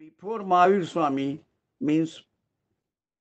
Before Mahavir Swami means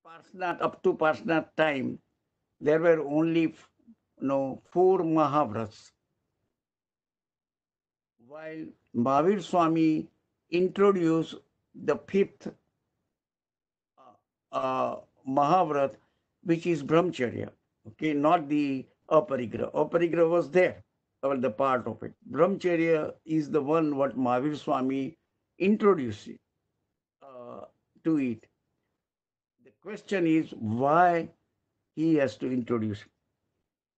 Parsnath, up to Parsnath time, there were only four Mahavrats. While Mahavir Swami introduced the fifth Mahavrat, which is Brahmacharya. Okay, not the Aparigraha. Aparigraha was there, or the part of it. Brahmacharya is the one what Mahavir Swami introduced uh, to it. The question is why he has to introduce it.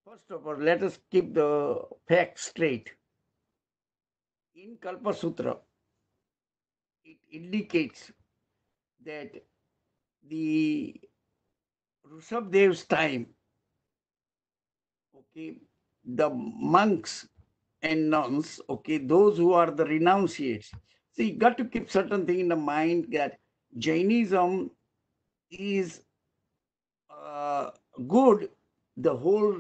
First of all, let us keep the facts straight. In Kalpa Sutra, it indicates that the Rishabdev's time, okay, the monks and nuns, okay, those who are the renunciates. So you got to keep certain thing in the mind that Jainism is uh, good. The whole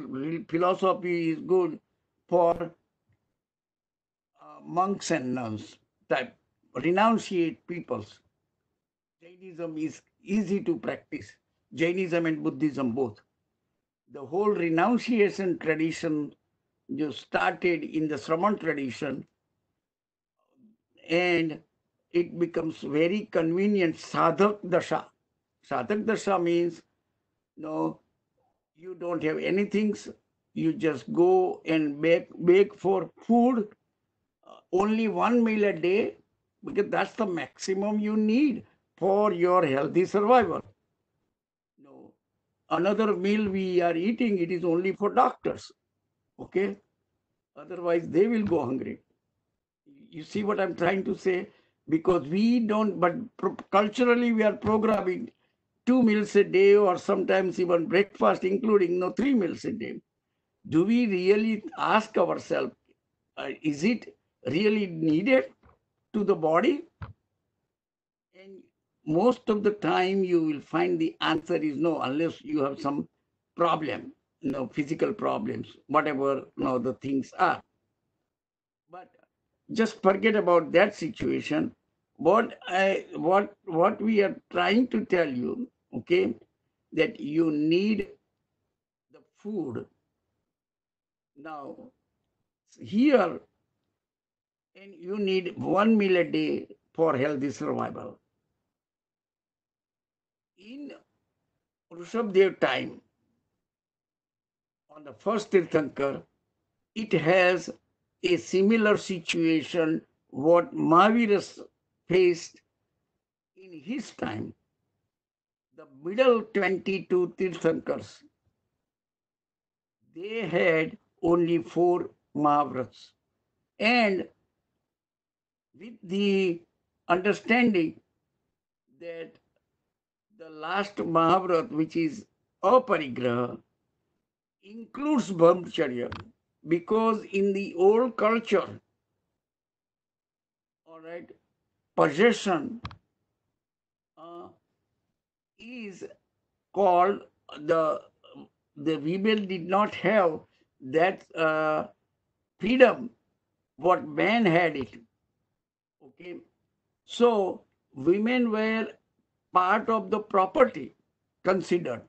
philosophy is good for monks and nuns type renunciate peoples. Jainism is easy to practice. Jainism and Buddhism both. The whole renunciation tradition just started in the Sraman tradition, and it becomes very convenient sadhak dasha. Sadhak dasha means no, you don't have anything, you just go and beg for food, only one meal a day, because that's the maximum you need for your healthy survival. No, another meal we are eating, it is only for doctors. Okay, otherwise they will go hungry. You see what I'm trying to say? Because we don't, but culturally we are programming 2 meals a day, or sometimes even breakfast, including no 3 meals a day. Do we really ask ourselves, is it really needed to the body? And most of the time, you will find the answer is no, unless you have some problem, physical problems, whatever the things are. But just forget about that situation. What we are trying to tell you, okay, that you need the food now here, and you need one meal a day for healthy survival. In Rishabdev time, on the first Tirthankar, it has a similar situation what Mahavira faced in his time. The middle 22 Tirthankars, they had only four Mahavrats. And with the understanding that the last Mahavrat, which is Aparigraha, includes Brahmacharya, because in the old culture, all right, possession uh, is called the the women did not have that freedom what man had it. Okay, so women were part of the property considered.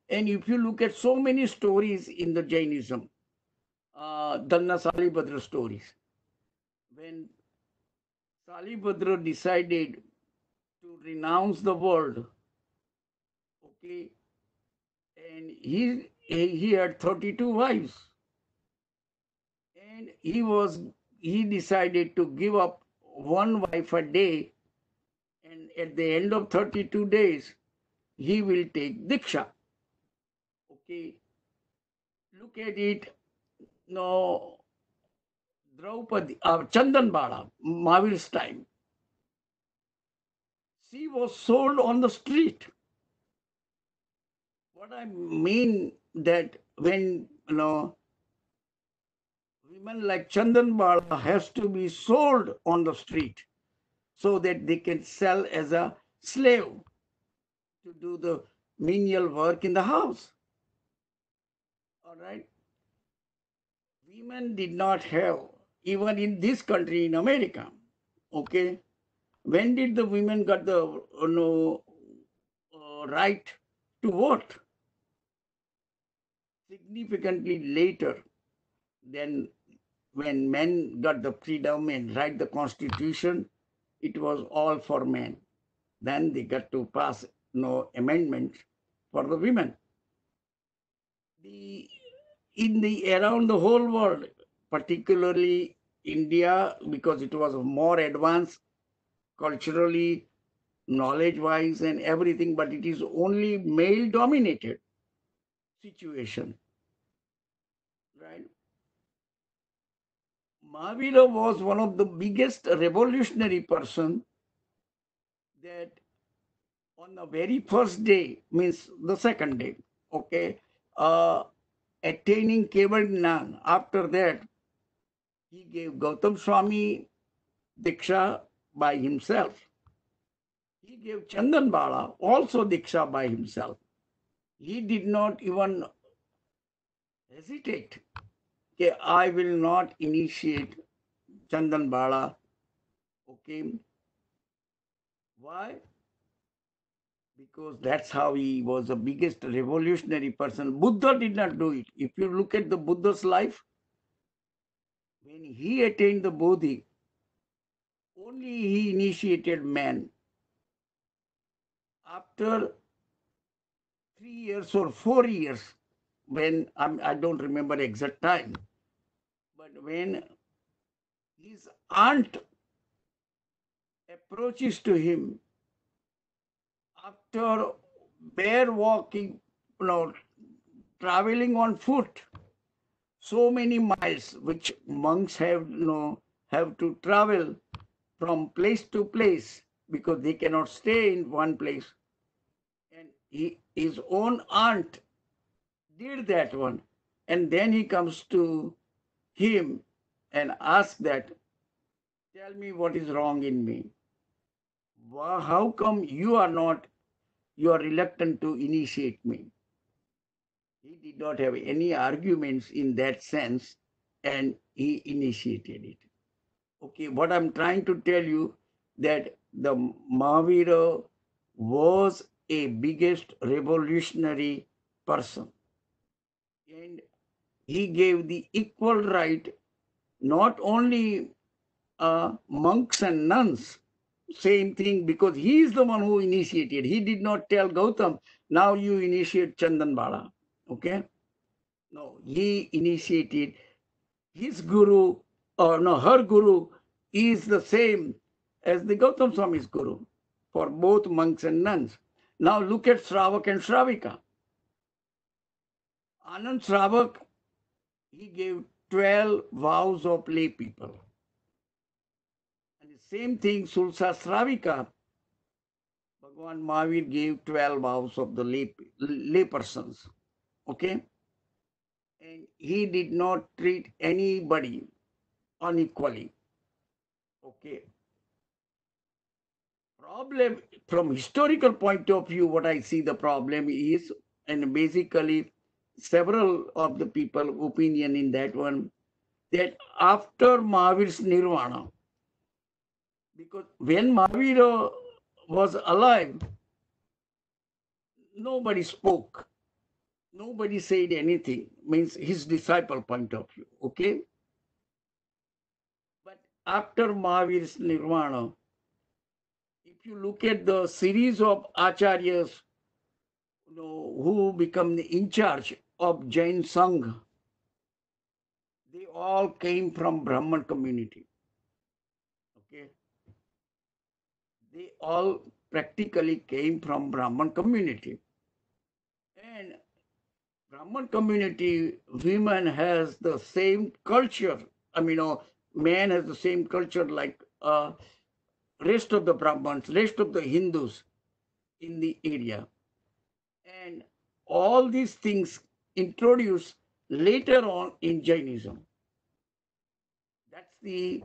And if you look at so many stories in the Jainism, Danna Salibhadra stories, when Salibhadra decided to renounce the world, okay, and he had 32 wives, and he decided to give up one wife a day, and at the end of 32 days, he will take Diksha. Okay, look at it. No, Draupadi, Chandanbala, Mahavir's time, she was sold on the street. What I mean that when women like Chandanbala has to be sold on the street so that they can sell as a slave to do the menial work in the house. All right, women did not have, even in this country in America. Okay, When did the women got the right to vote? Significantly later than when men got the freedom and write the constitution. It was all for men. Then they got to pass no amendment for the women. The in the around the whole world, particularly India, because it was more advanced culturally, knowledge wise, and everything, but it is only male dominated situation, right? Mahavira was one of the biggest revolutionary person that on the very first day, means the second day, okay, uh, attaining Keval Gnan. After that, he gave Gautam Swami Diksha by himself. He gave Chandan Bala also Diksha by himself. He did not even hesitate. Okay, I will not initiate Chandan Bala. Okay, why? Because that's how he was the biggest revolutionary person. Buddha did not do it. If you look at the Buddha's life, when he attained the Bodhi, only he initiated man. After 3 years or 4 years, when I don't remember exact time, but when his aunt approaches to him after bare walking, traveling on foot, so many miles, which monks have to travel from place to place because they cannot stay in one place. And his own aunt did that one. And then he comes to him and asks that, tell me what is wrong in me. How come you are reluctant to initiate me? He did not have any arguments in that sense and he initiated it. Okay, what I'm trying to tell you that the Mahavira was a biggest revolutionary person. And he gave the equal right not only monks and nuns, same thing, because he is the one who initiated. He did not tell Gautam, now you initiate Chandan Bala. Okay? No, he initiated his guru, or no, her guru is the same as the Gautam Swami's guru for both monks and nuns. Now look at Shravak and Shravika. Anand Shravak, he gave 12 vows of lay people. And the same thing, Sulsa Shravika, Bhagwan Mahavir gave 12 vows of the lay persons. Okay? And he did not treat anybody unequally. Okay? Problem from historical point of view, what I see the problem is, and basically several of the people opinion in that one, that after Mahavir's Nirvana, because when Mahavira was alive, nobody spoke, nobody said anything, means his disciple point of view, okay? But after Mahavir's Nirvana, if you look at the series of acharyas who become in charge of Jain Sangh, they all came from Brahman community. Okay, they all practically came from Brahman community, and Brahman community women has the same culture. I mean, man has the same culture like rest of the Brahmins, rest of the Hindus in the area. And all these things introduced later on in Jainism. That's the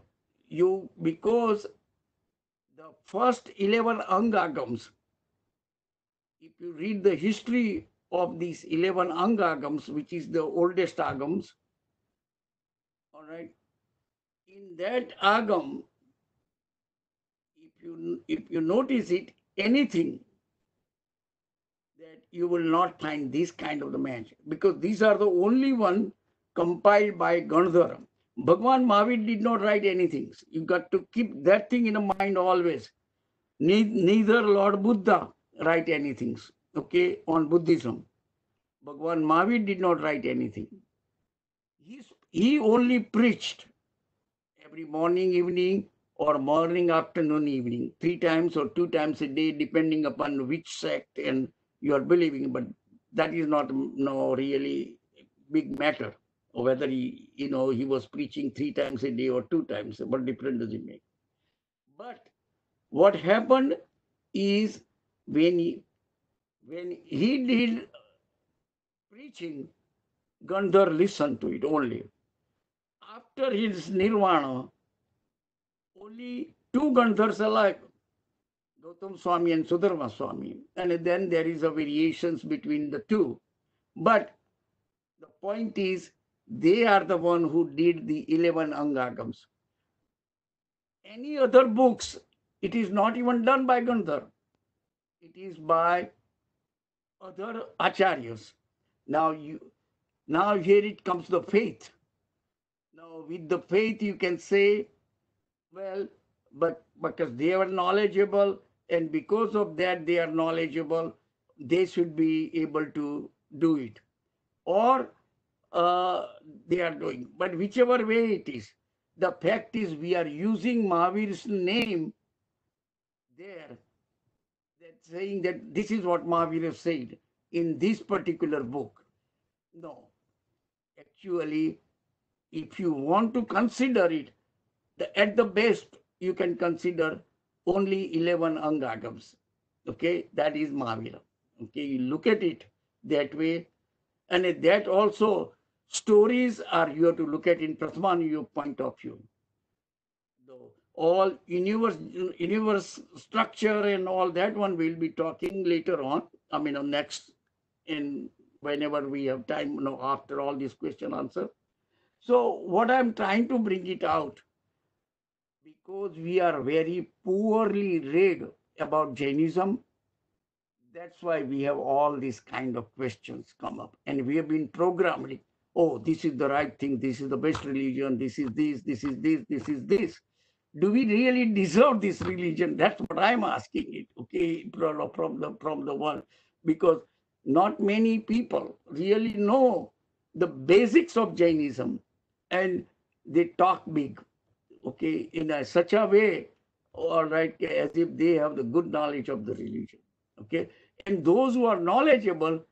because the first 11 Angagams, if you read the history of these 11 Angagams, which is the oldest Agams, all right, in that Agam, if you if you notice it, anything that you will not find this kind of the match, because these are the only one compiled by Gandhara. Bhagwan Mahavir did not write anything. You got to keep that thing in mind always. Neither Lord Buddha write anything, okay, on Buddhism. Bhagwan Mahavir did not write anything. He only preached every morning, evening, or morning, afternoon, evening, 3 times or 2 times a day, depending upon which sect and you are believing. But that is not no really big matter, or whether he was preaching 3 times a day or 2 times. What difference does it make? But what happened is when he did preaching, Gandhar listened to it only. After his nirvana, only two Gandhars alive, Gautam Swami and Sudharma Swami. And then there is a variations between the two. But the point is, they are the one who did the 11 Angagams. Any other books, it is not even done by Gandhar. It is by other acharyas. Now here it comes the faith. Now with the faith you can say, well, but because they were knowledgeable, and because of that they are knowledgeable, they should be able to do it. Or they are doing. But whichever way it is, the fact is we are using Mahavir's name there, that saying that this is what Mahavir has said in this particular book. No. Actually, if you want to consider it, at the best, you can consider only 11 Angagams. Okay, that is Mahavira. Okay, you look at it that way. And that also, stories are you have to look at in Pratmaniya point of view. All universe structure and all that one we'll be talking later on. I mean, next, in whenever we have time, after all this question answer. So what I'm trying to bring it out, because we are very poorly read about Jainism, that's why we have all these kind of questions come up. And we have been programmed, oh, this is the right thing, this is the best religion, this is this, this is this, this is this. Do we really deserve this religion? That's what I'm asking it, okay, from the world. Because not many people really know the basics of Jainism, and they talk big, okay, in such a way, all right, as if they have the good knowledge of the religion, okay. And those who are knowledgeable,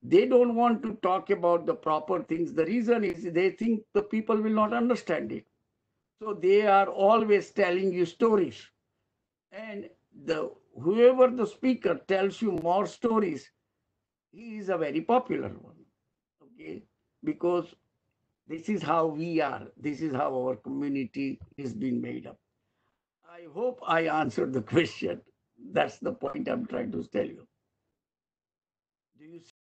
they don't want to talk about the proper things. The reason is they think the people will not understand it. So they are always telling you stories. And whoever the speaker tells you more stories, he is a very popular one, okay, because this is how we are. This is how our community is being made up. I hope I answered the question. That's the point I'm trying to tell you. Do you